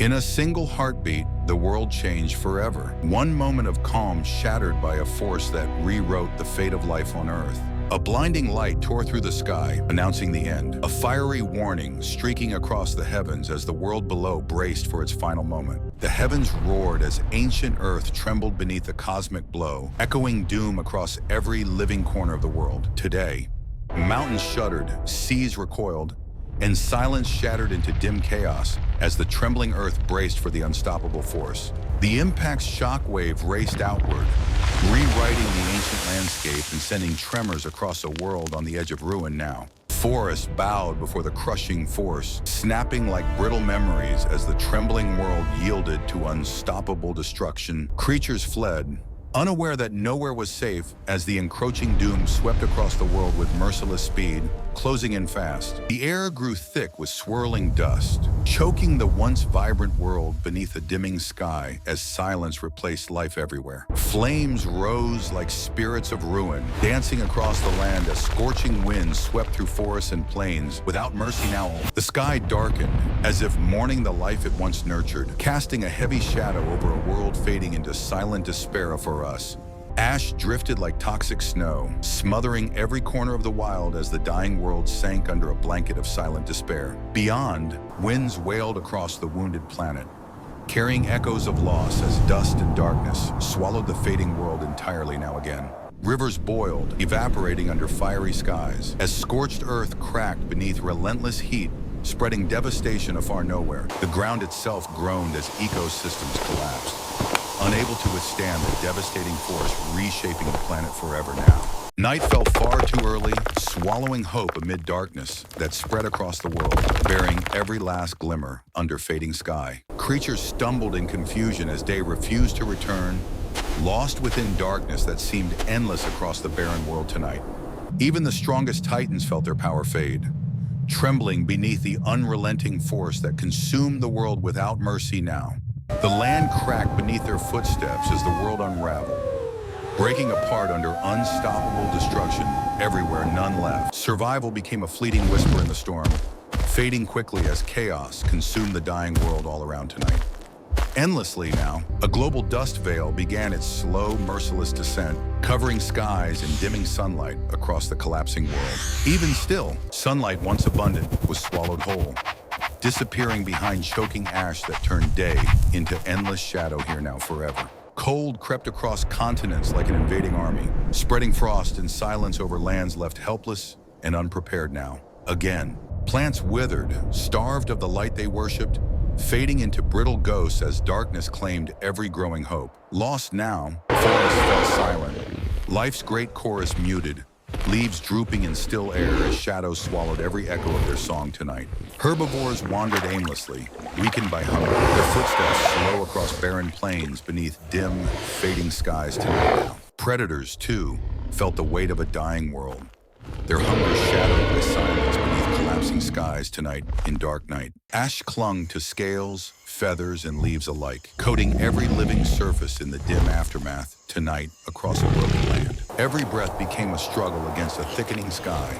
In a single heartbeat, the world changed forever. One moment of calm shattered by a force that rewrote the fate of life on Earth. A blinding light tore through the sky, announcing the end. A fiery warning streaking across the heavens as the world below braced for its final moment. The heavens roared as ancient Earth trembled beneath the cosmic blow, echoing doom across every living corner of the world. Today, mountains shuddered, seas recoiled, and silence shattered into dim chaos as the trembling Earth braced for the unstoppable force. The impact's shockwave raced outward, rewriting the ancient landscape and sending tremors across a world on the edge of ruin now. Forests bowed before the crushing force, snapping like brittle memories as the trembling world yielded to unstoppable destruction. Creatures fled, unaware that nowhere was safe as the encroaching doom swept across the world with merciless speed, closing in fast. The air grew thick with swirling dust, choking the once vibrant world beneath a dimming sky as silence replaced life everywhere. Flames rose like spirits of ruin, dancing across the land as scorching winds swept through forests and plains without mercy now. The sky darkened, as if mourning the life it once nurtured, casting a heavy shadow over a world fading into silent despair for us. Ash drifted like toxic snow, smothering every corner of the wild as the dying world sank under a blanket of silent despair. Beyond, winds wailed across the wounded planet, carrying echoes of loss as dust and darkness swallowed the fading world entirely now again. Rivers boiled, evaporating under fiery skies, as scorched earth cracked beneath relentless heat, spreading devastation afar nowhere. The ground itself groaned as ecosystems collapsed, unable to withstand the devastating force reshaping the planet forever now. Night fell far too early, swallowing hope amid darkness that spread across the world, burying every last glimmer under fading sky. Creatures stumbled in confusion as day refused to return, lost within darkness that seemed endless across the barren world tonight. Even the strongest titans felt their power fade, trembling beneath the unrelenting force that consumed the world without mercy now. The land cracked beneath their footsteps as the world unraveled, breaking apart under unstoppable destruction everywhere, none left. Survival became a fleeting whisper in the storm, fading quickly as chaos consumed the dying world all around tonight. Endlessly now, a global dust veil began its slow, merciless descent, covering skies and dimming sunlight across the collapsing world. Even still, sunlight once abundant was swallowed whole, disappearing behind choking ash that turned day into endless shadow here now forever. Cold crept across continents like an invading army, spreading frost and silence over lands left helpless and unprepared now. Again, plants withered, starved of the light they worshipped, fading into brittle ghosts as darkness claimed every growing hope. Lost now, forests fell silent, life's great chorus muted, leaves drooping in still air as shadows swallowed every echo of their song tonight. Herbivores wandered aimlessly, weakened by hunger, their footsteps slow across barren plains beneath dim, fading skies tonight now. Predators, too, felt the weight of a dying world, their hunger shadowed by silence beneath collapsing skies tonight in dark night. Ash clung to scales, feathers, and leaves alike, coating every living surface in the dim aftermath tonight across a broken land. Every breath became a struggle against a thickening sky,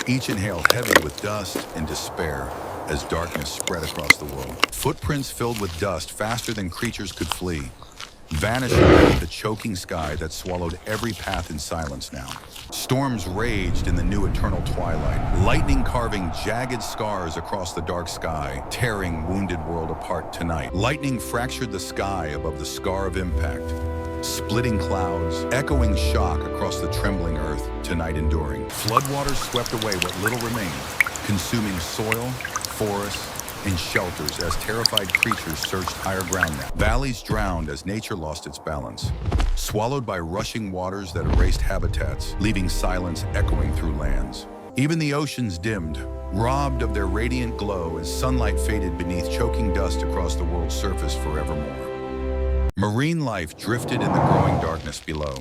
each inhale heavy with dust and despair as darkness spread across the world. Footprints filled with dust faster than creatures could flee, vanishing beneath the choking sky that swallowed every path in silence now. Storms raged in the new eternal twilight, lightning carving jagged scars across the dark sky, tearing wounded world apart tonight. Lightning fractured the sky above the scar of impact, splitting clouds, echoing shock across the trembling earth tonight enduring. Floodwaters swept away what little remained, consuming soil, forests, and shelters as terrified creatures searched higher ground now. Valleys drowned as nature lost its balance, swallowed by rushing waters that erased habitats, leaving silence echoing through lands. Even the oceans dimmed, robbed of their radiant glow as sunlight faded beneath choking dust across the world's surface forevermore. Marine life drifted in the growing darkness below,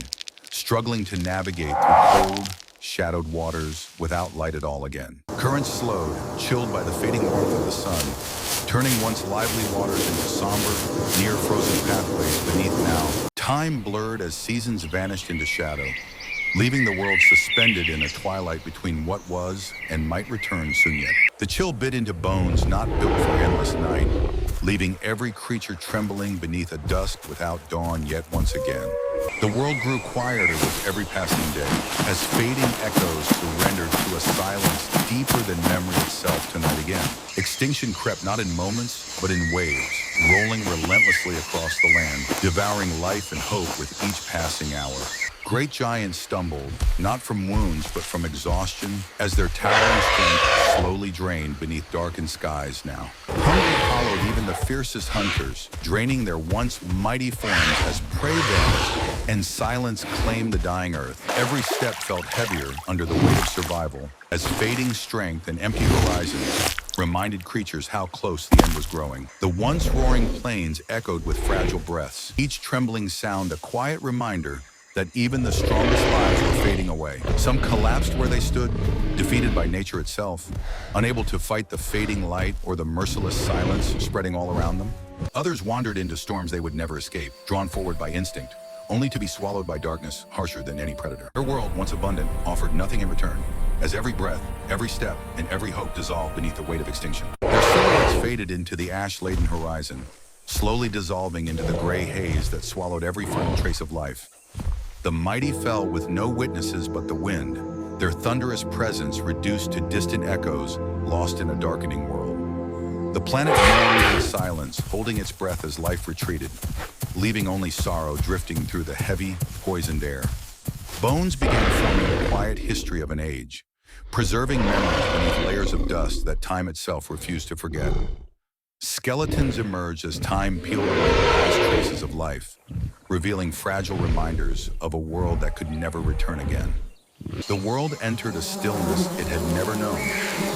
struggling to navigate through cold, shadowed waters without light at all again. Currents slowed, chilled by the fading warmth of the sun, turning once lively waters into somber, near-frozen pathways beneath now. Time blurred as seasons vanished into shadow, leaving the world suspended in a twilight between what was and might return soon yet. The chill bit into bones not built for endless night, leaving every creature trembling beneath a dusk without dawn yet once again. The world grew quieter with every passing day, as fading echoes surrendered to a silence deeper than memory itself tonight again. Extinction crept not in moments, but in waves, rolling relentlessly across the land, devouring life and hope with each passing hour. Great giants stumbled, not from wounds, but from exhaustion, as their towering strength slowly drained beneath darkened skies now. Hunger hollowed even the fiercest hunters, draining their once mighty forms as prey vanished and silence claimed the dying earth. Every step felt heavier under the weight of survival, as fading strength and empty horizons reminded creatures how close the end was growing. The once roaring plains echoed with fragile breaths, each trembling sound a quiet reminder that even the strongest lives were fading away. Some collapsed where they stood, defeated by nature itself, unable to fight the fading light or the merciless silence spreading all around them. Others wandered into storms they would never escape, drawn forward by instinct, only to be swallowed by darkness harsher than any predator. Their world, once abundant, offered nothing in return, as every breath, every step, and every hope dissolved beneath the weight of extinction. Their silhouettes faded into the ash-laden horizon, slowly dissolving into the gray haze that swallowed every final trace of life. The mighty fell with no witnesses but the wind, their thunderous presence reduced to distant echoes, lost in a darkening world. The planet mourned in silence, holding its breath as life retreated, leaving only sorrow drifting through the heavy, poisoned air. Bones began forming the quiet history of an age, preserving memories beneath layers of dust that time itself refused to forget. Skeletons emerged as time peeled away the last traces of life, revealing fragile reminders of a world that could never return again. The world entered a stillness it had never known,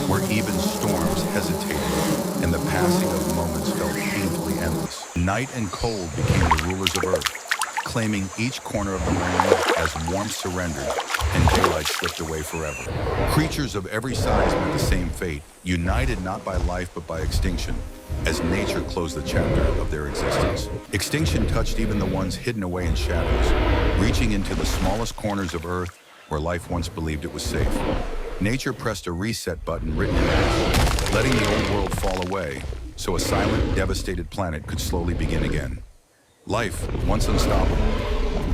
where even storms hesitated and the passing of moments felt painfully endless. Night and cold became the rulers of Earth, claiming each corner of the land as warmth surrendered and daylight slipped away forever. Creatures of every size met the same fate, united not by life but by extinction, as nature closed the chapter of their existence. Extinction touched even the ones hidden away in shadows, reaching into the smallest corners of Earth where life once believed it was safe. Nature pressed a reset button written in ash, letting the old world fall away so a silent, devastated planet could slowly begin again. Life, once unstoppable,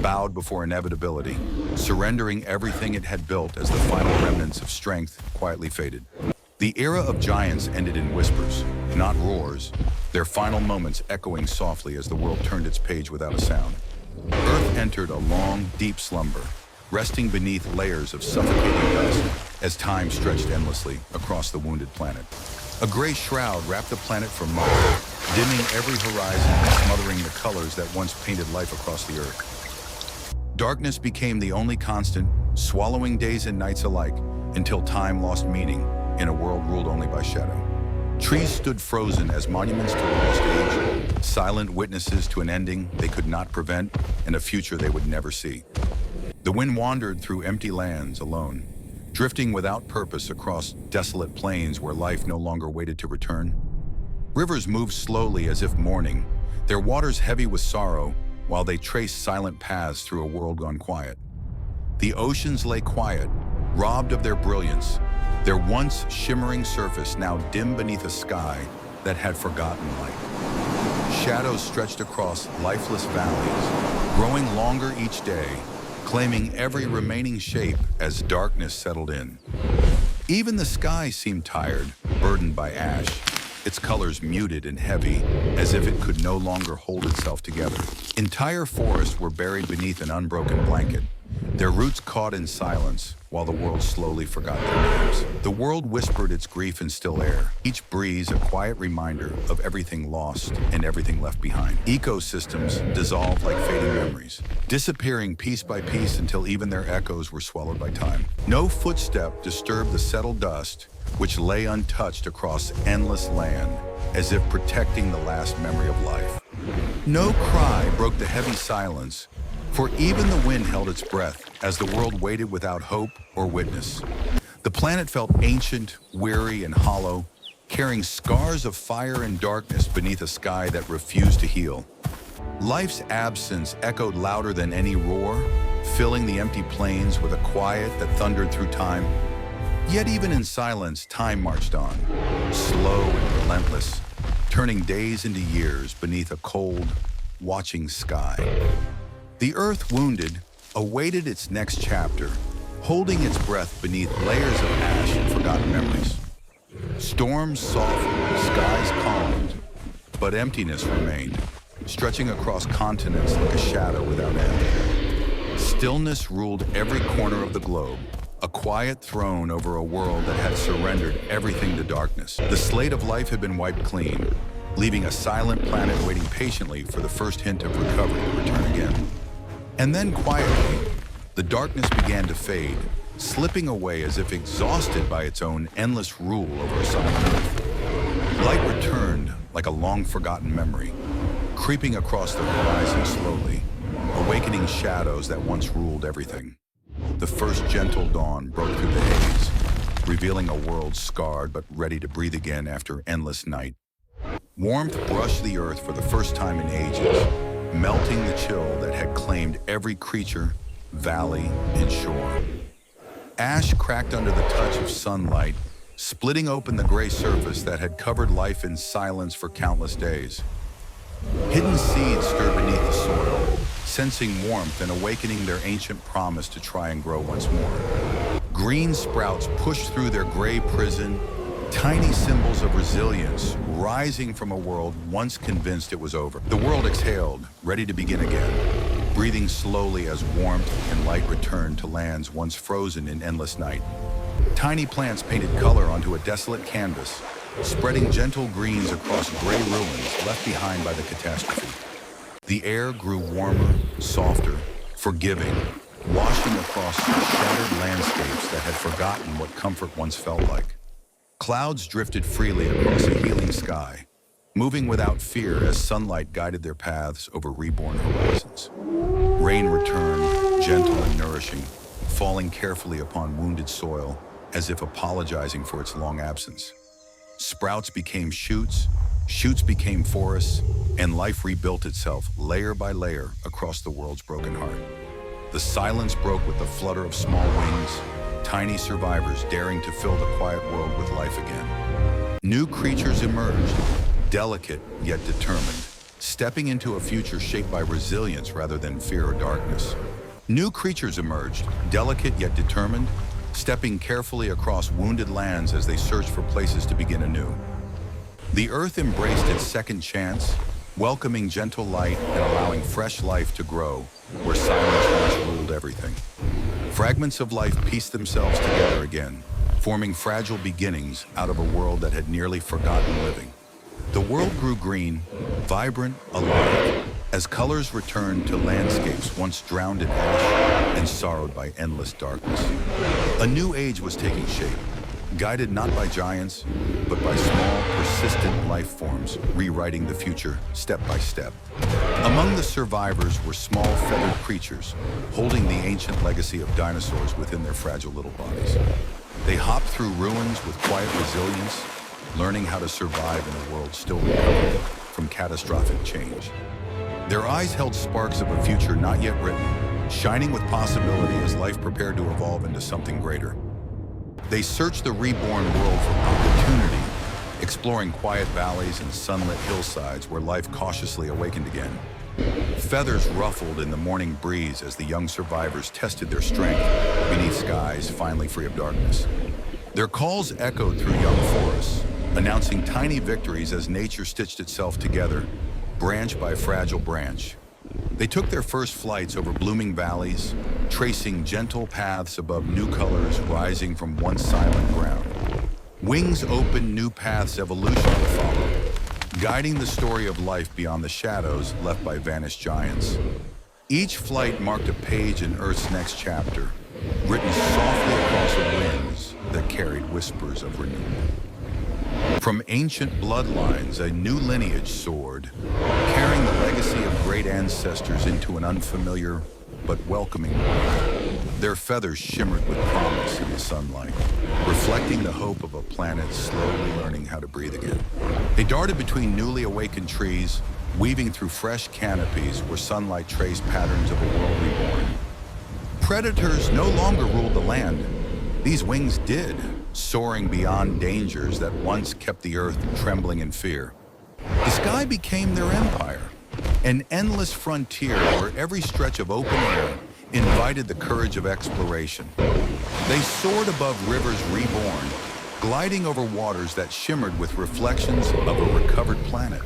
bowed before inevitability, surrendering everything it had built as the final remnants of strength quietly faded. The era of giants ended in whispers, not roars, their final moments echoing softly as the world turned its page without a sound. Earth entered a long, deep slumber, resting beneath layers of suffocating dust as time stretched endlessly across the wounded planet. A gray shroud wrapped the planet for months, dimming every horizon and smothering the colors that once painted life across the Earth. Darkness became the only constant, swallowing days and nights alike until time lost meaning in a world ruled only by shadow. Trees stood frozen as monuments to a lost age, silent witnesses to an ending they could not prevent and a future they would never see. The wind wandered through empty lands alone, drifting without purpose across desolate plains where life no longer waited to return. Rivers moved slowly as if mourning, their waters heavy with sorrow, while they traced silent paths through a world gone quiet. The oceans lay quiet, robbed of their brilliance, their once shimmering surface now dim beneath a sky that had forgotten light. Shadows stretched across lifeless valleys, growing longer each day, claiming every remaining shape as darkness settled in. Even the sky seemed tired, burdened by ash, its colors muted and heavy, as if it could no longer hold itself together. Entire forests were buried beneath an unbroken blanket, their roots caught in silence, while the world slowly forgot their names. The world whispered its grief in still air, each breeze a quiet reminder of everything lost and everything left behind. Ecosystems dissolved like fading memories, disappearing piece by piece until even their echoes were swallowed by time. No footstep disturbed the settled dust, which lay untouched across endless land, as if protecting the last memory of life. No cry broke the heavy silence, for even the wind held its breath as the world waited without hope or witness. The planet felt ancient, weary, and hollow, carrying scars of fire and darkness beneath a sky that refused to heal. Life's absence echoed louder than any roar, filling the empty plains with a quiet that thundered through time. Yet even in silence, time marched on, slow and relentless, turning days into years beneath a cold, watching sky. The Earth, wounded, awaited its next chapter, holding its breath beneath layers of ash and forgotten memories. Storms softened, skies calmed, but emptiness remained, stretching across continents like a shadow without end. Stillness ruled every corner of the globe, a quiet throne over a world that had surrendered everything to darkness. The slate of life had been wiped clean, leaving a silent planet waiting patiently for the first hint of recovery to return again. And then quietly, the darkness began to fade, slipping away as if exhausted by its own endless rule over a silent Earth. Light returned like a long-forgotten memory, creeping across the horizon slowly, awakening shadows that once ruled everything. The first gentle dawn broke through the haze, revealing a world scarred but ready to breathe again after endless night. Warmth brushed the earth for the first time in ages, melting the chill that had claimed every creature, valley, and shore. Ash cracked under the touch of sunlight, splitting open the gray surface that had covered life in silence for countless days. Hidden seeds stirred beneath the soil, sensing warmth and awakening their ancient promise to try and grow once more. Green sprouts pushed through their gray prison, tiny symbols of resilience rising from a world once convinced it was over. The world exhaled, ready to begin again, breathing slowly as warmth and light returned to lands once frozen in endless night. Tiny plants painted color onto a desolate canvas, spreading gentle greens across gray ruins left behind by the catastrophe. The air grew warmer, softer, forgiving, washing across shattered landscapes that had forgotten what comfort once felt like. Clouds drifted freely across a healing sky, moving without fear as sunlight guided their paths over reborn horizons. Rain returned, gentle and nourishing, falling carefully upon wounded soil, as if apologizing for its long absence. Sprouts became shoots, shoots became forests, and life rebuilt itself layer by layer across the world's broken heart. The silence broke with the flutter of small wings, tiny survivors daring to fill the quiet world with life again. New creatures emerged, delicate yet determined, stepping into a future shaped by resilience rather than fear or darkness. New creatures emerged, delicate yet determined, stepping carefully across wounded lands as they searched for places to begin anew. The earth embraced its second chance, welcoming gentle light and allowing fresh life to grow where silence once ruled everything. Fragments of life pieced themselves together again, forming fragile beginnings out of a world that had nearly forgotten living. The world grew green, vibrant, alive, as colors returned to landscapes once drowned in ash and sorrowed by endless darkness. A new age was taking shape, guided not by giants, but by small, persistent life forms, rewriting the future step by step. Among the survivors were small feathered creatures, holding the ancient legacy of dinosaurs within their fragile little bodies. They hopped through ruins with quiet resilience, learning how to survive in a world still recovering from catastrophic change. Their eyes held sparks of a future not yet written, shining with possibility as life prepared to evolve into something greater. They searched the reborn world for opportunity, exploring quiet valleys and sunlit hillsides where life cautiously awakened again. Feathers ruffled in the morning breeze as the young survivors tested their strength beneath skies finally free of darkness. Their calls echoed through young forests, announcing tiny victories as nature stitched itself together, branch by fragile branch. They took their first flights over blooming valleys, tracing gentle paths above new colors rising from once silent ground. Wings opened new paths evolution would follow, guiding the story of life beyond the shadows left by vanished giants. Each flight marked a page in Earth's next chapter, written softly across the winds that carried whispers of renewal. From ancient bloodlines, a new lineage soared, carrying the legacy of great ancestors into an unfamiliar but welcoming world. Their feathers shimmered with promise in the sunlight, reflecting the hope of a planet slowly learning how to breathe again. They darted between newly awakened trees, weaving through fresh canopies where sunlight traced patterns of a world reborn. Predators no longer ruled the land. These wings did, soaring beyond dangers that once kept the earth trembling in fear. The sky became their empire, an endless frontier where every stretch of open air invited the courage of exploration. They soared above rivers reborn, gliding over waters that shimmered with reflections of a recovered planet.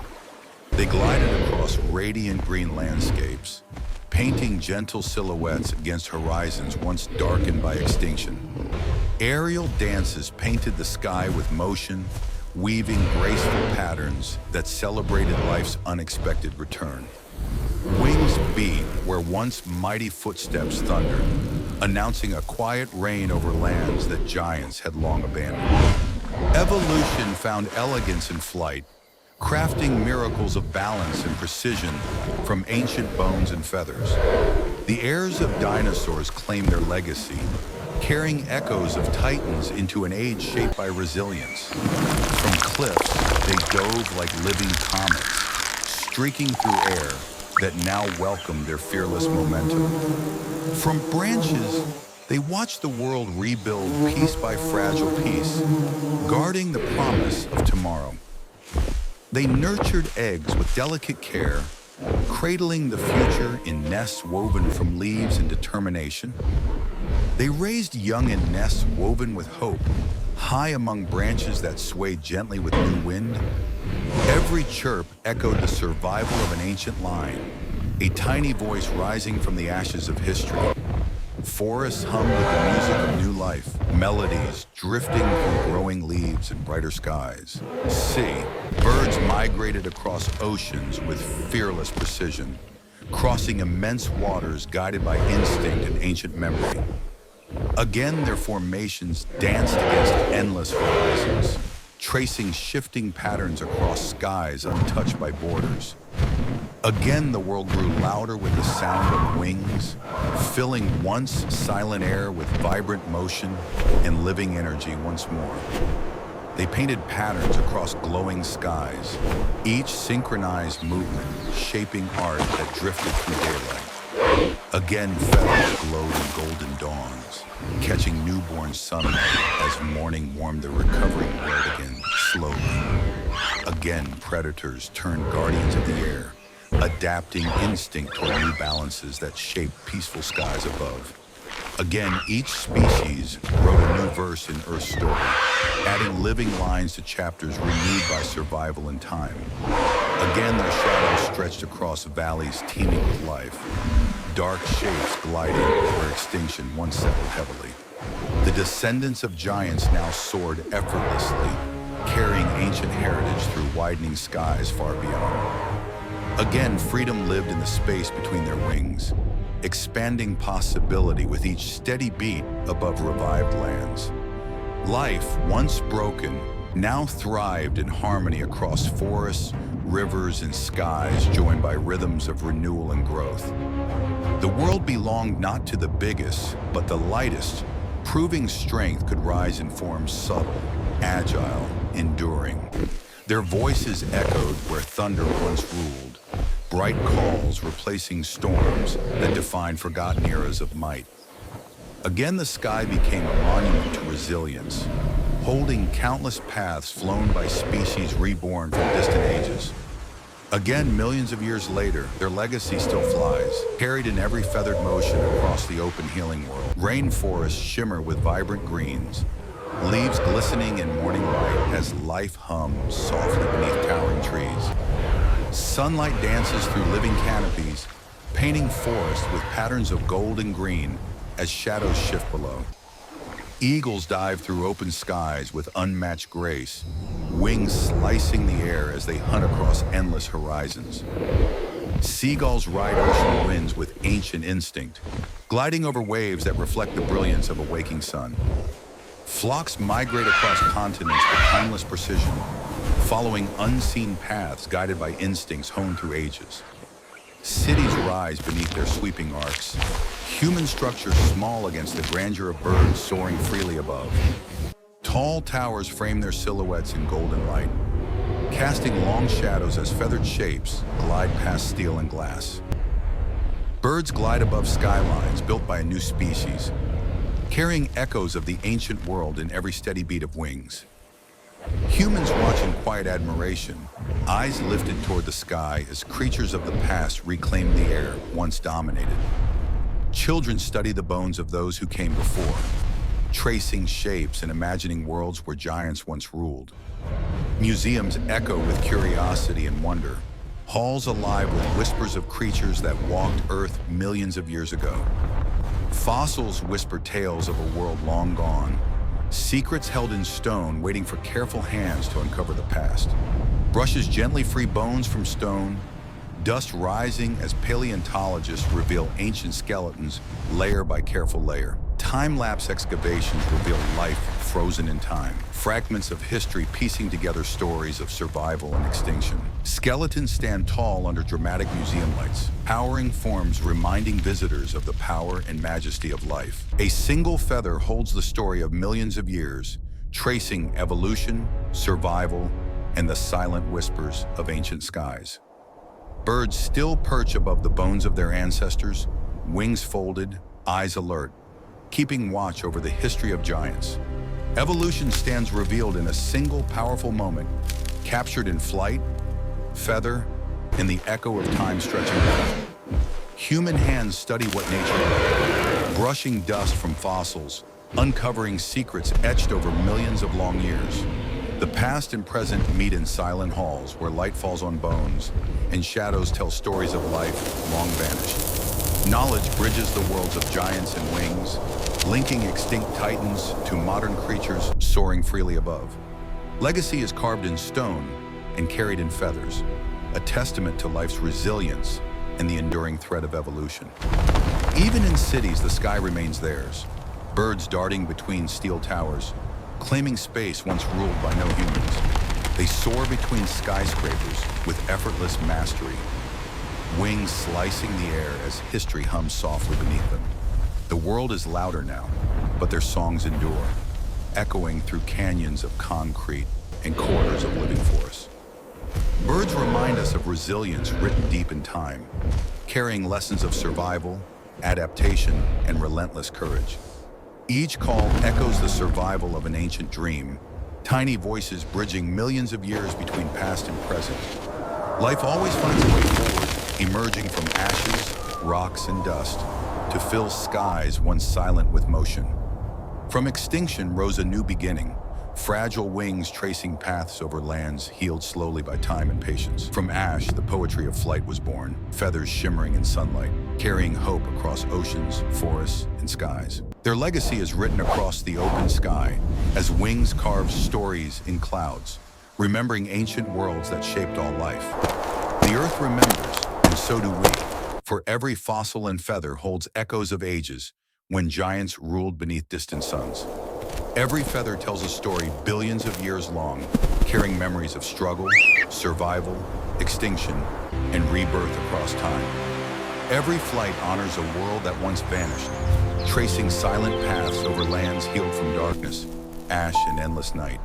They glided across radiant green landscapes, painting gentle silhouettes against horizons once darkened by extinction. Aerial dances painted the sky with motion, weaving graceful patterns that celebrated life's unexpected return. Wings beat where once mighty footsteps thundered, announcing a quiet reign over lands that giants had long abandoned. Evolution found elegance in flight, crafting miracles of balance and precision from ancient bones and feathers. The heirs of dinosaurs claimed their legacy, carrying echoes of titans into an age shaped by resilience. From cliffs, they dove like living comets, streaking through air that now welcomed their fearless momentum. From branches, they watched the world rebuild piece by fragile piece, guarding the promise of tomorrow. They nurtured eggs with delicate care, cradling the future in nests woven from leaves and determination. They raised young in nests woven with hope, high among branches that swayed gently with new wind. Every chirp echoed the survival of an ancient line, a tiny voice rising from the ashes of history. Forests hummed with the music of new life, melodies drifting from growing leaves and brighter skies. See, birds migrated across oceans with fearless precision, crossing immense waters guided by instinct and ancient memory. Again, their formations danced against endless horizons, tracing shifting patterns across skies untouched by borders. Again, the world grew louder with the sound of wings, filling once silent air with vibrant motion and living energy once more. They painted patterns across glowing skies, each synchronized movement shaping art that drifted through daylight. Again, feathers glowed in golden dawns, catching newborn sunlight as morning warmed the recovering world again, slowly. Again, predators turned guardians of the air, adapting instinct toward new balances that shape peaceful skies above. Again, each species wrote a new verse in Earth's story, adding living lines to chapters renewed by survival and time. Again, their shadows stretched across valleys teeming with life, dark shapes gliding where extinction once settled heavily. The descendants of giants now soared effortlessly, carrying ancient heritage through widening skies far beyond. Again, freedom lived in the space between their wings, expanding possibility with each steady beat above revived lands. Life, once broken, now thrived in harmony across forests, rivers, and skies joined by rhythms of renewal and growth. The world belonged not to the biggest, but the lightest, proving strength could rise in forms subtle, agile, enduring. Their voices echoed where thunder once ruled, bright calls replacing storms that defined forgotten eras of might. Again, the sky became a monument to resilience, holding countless paths flown by species reborn from distant ages. Again, millions of years later, their legacy still flies, carried in every feathered motion across the open healing world. Rainforests shimmer with vibrant greens, leaves glistening in morning light as life hums softly beneath towering trees. Sunlight dances through living canopies, painting forests with patterns of gold and green as shadows shift below. Eagles dive through open skies with unmatched grace, wings slicing the air as they hunt across endless horizons. Seagulls ride ocean winds with ancient instinct, gliding over waves that reflect the brilliance of a waking sun. Flocks migrate across continents with timeless precision, following unseen paths guided by instincts honed through ages. Cities rise beneath their sweeping arcs, human structures small against the grandeur of birds soaring freely above. Tall towers frame their silhouettes in golden light, casting long shadows as feathered shapes glide past steel and glass. Birds glide above skylines built by a new species, carrying echoes of the ancient world in every steady beat of wings. Humans watch in quiet admiration, eyes lifted toward the sky as creatures of the past reclaim the air once dominated. Children study the bones of those who came before, tracing shapes and imagining worlds where giants once ruled. Museums echo with curiosity and wonder, halls alive with whispers of creatures that walked Earth millions of years ago. Fossils whisper tales of a world long gone, secrets held in stone waiting for careful hands to uncover the past. Brushes gently free bones from stone, dust rising as paleontologists reveal ancient skeletons layer by careful layer. Time-lapse excavations reveal life frozen in time, fragments of history piecing together stories of survival and extinction. Skeletons stand tall under dramatic museum lights, towering forms reminding visitors of the power and majesty of life. A single feather holds the story of millions of years, tracing evolution, survival, and the silent whispers of ancient skies. Birds still perch above the bones of their ancestors, wings folded, eyes alert, keeping watch over the history of giants. Evolution stands revealed in a single powerful moment, captured in flight, feather, and the echo of time stretching back. Human hands study what nature, brushing dust from fossils, uncovering secrets etched over millions of long years. The past and present meet in silent halls where light falls on bones and shadows tell stories of life long vanished. Knowledge bridges the worlds of giants and wings, linking extinct titans to modern creatures soaring freely above. Legacy is carved in stone and carried in feathers, a testament to life's resilience and the enduring thread of evolution. Even in cities, the sky remains theirs. Birds darting between steel towers, claiming space once ruled by no humans. They soar between skyscrapers with effortless mastery, wings slicing the air as history hums softly beneath them. The world is louder now, but their songs endure, echoing through canyons of concrete and corridors of living forests. Birds remind us of resilience written deep in time, carrying lessons of survival, adaptation, and relentless courage. Each call echoes the survival of an ancient dream, tiny voices bridging millions of years between past and present. Life always finds a way forward, emerging from ashes, rocks, and dust to fill skies once silent with motion. From extinction rose a new beginning, fragile wings tracing paths over lands healed slowly by time and patience. From ash, the poetry of flight was born, feathers shimmering in sunlight, carrying hope across oceans, forests, and skies. Their legacy is written across the open sky as wings carve stories in clouds, remembering ancient worlds that shaped all life. The earth remembers, and so do we, for every fossil and feather holds echoes of ages when giants ruled beneath distant suns. Every feather tells a story billions of years long, carrying memories of struggle, survival, extinction, and rebirth across time. Every flight honors a world that once vanished, tracing silent paths over lands healed from darkness, ash, and endless night.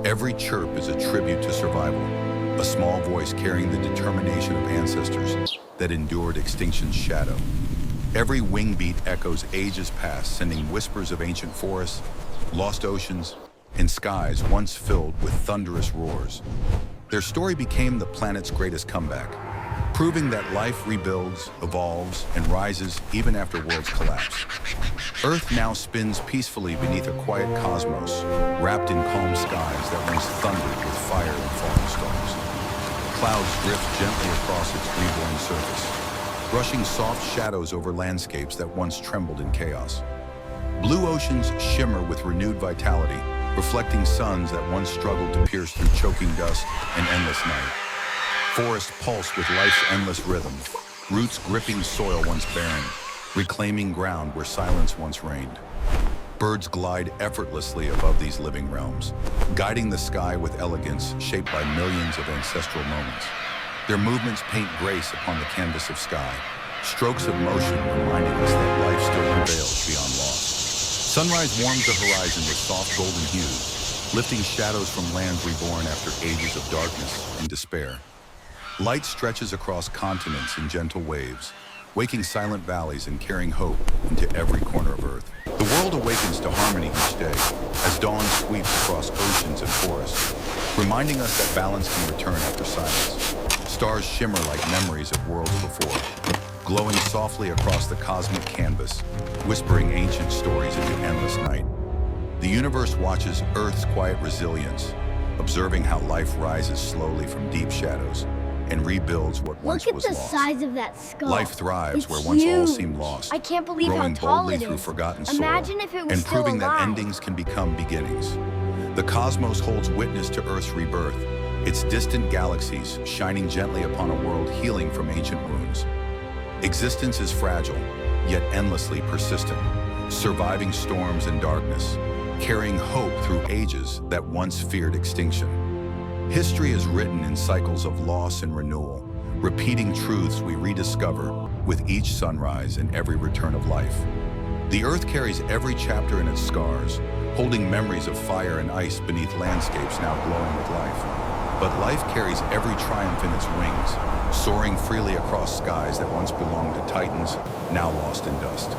Every chirp is a tribute to survival, a small voice carrying the determination of ancestors that endured extinction's shadow. Every wing beat echoes ages past, sending whispers of ancient forests, lost oceans, and skies once filled with thunderous roars. Their story became the planet's greatest comeback, proving that life rebuilds, evolves, and rises even after worlds collapse. Earth now spins peacefully beneath a quiet cosmos, wrapped in calm skies that once thundered with fire and falling stars. Clouds drift gently across its reborn surface, brushing soft shadows over landscapes that once trembled in chaos. Blue oceans shimmer with renewed vitality, reflecting suns that once struggled to pierce through choking dust and endless night. Forests pulse with life's endless rhythm, roots gripping soil once barren, reclaiming ground where silence once reigned. Birds glide effortlessly above these living realms, guiding the sky with elegance shaped by millions of ancestral moments. Their movements paint grace upon the canvas of sky, strokes of motion reminding us that life still prevails beyond loss. Sunrise warms the horizon with soft golden hues, lifting shadows from lands reborn after ages of darkness and despair. Light stretches across continents in gentle waves, waking silent valleys and carrying hope into every corner of Earth. The world awakens to harmony each day as dawn sweeps across oceans and forests, reminding us that balance can return after silence. Stars shimmer like memories of worlds before, glowing softly across the cosmic canvas, whispering ancient stories into endless night. The universe watches Earth's quiet resilience, observing how life rises slowly from deep shadows and rebuilds what once was lost. Look at the size of that skull. Life thrives where It's once all huge. seemed lost, I can't believe how growing tall boldly it through is. forgotten soil, Imagine if it was and still proving that alive. endings can become beginnings. The cosmos holds witness to Earth's rebirth, its distant galaxies shining gently upon a world healing from ancient wounds. Existence is fragile, yet endlessly persistent, surviving storms and darkness, carrying hope through ages that once feared extinction. History is written in cycles of loss and renewal, repeating truths we rediscover with each sunrise and every return of life. The Earth carries every chapter in its scars, holding memories of fire and ice beneath landscapes now glowing with life. But life carries every triumph in its wings, soaring freely across skies that once belonged to titans, now lost in dust.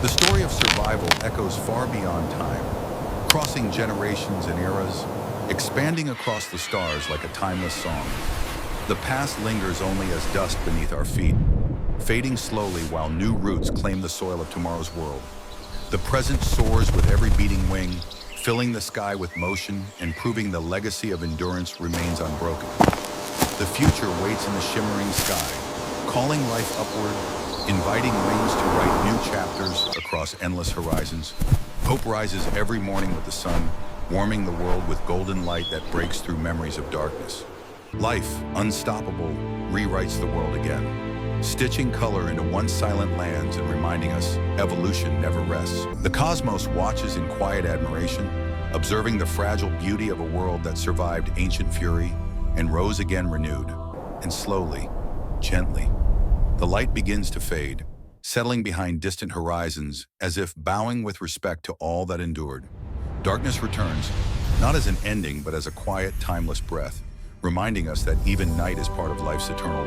The story of survival echoes far beyond time, crossing generations and eras, expanding across the stars like a timeless song. The past lingers only as dust beneath our feet, fading slowly while new roots claim the soil of tomorrow's world. The present soars with every beating wing, filling the sky with motion and proving the legacy of endurance remains unbroken. The future waits in the shimmering sky, calling life upward, inviting wings to write new chapters across endless horizons. Hope rises every morning with the sun, warming the world with golden light that breaks through memories of darkness. Life, unstoppable, rewrites the world again, stitching color into once silent lands and reminding us evolution never rests. The cosmos watches in quiet admiration, observing the fragile beauty of a world that survived ancient fury and rose again renewed. And slowly, gently, the light begins to fade, settling behind distant horizons as if bowing with respect to all that endured. Darkness returns, not as an ending, but as a quiet, timeless breath, reminding us that even night is part of life's eternal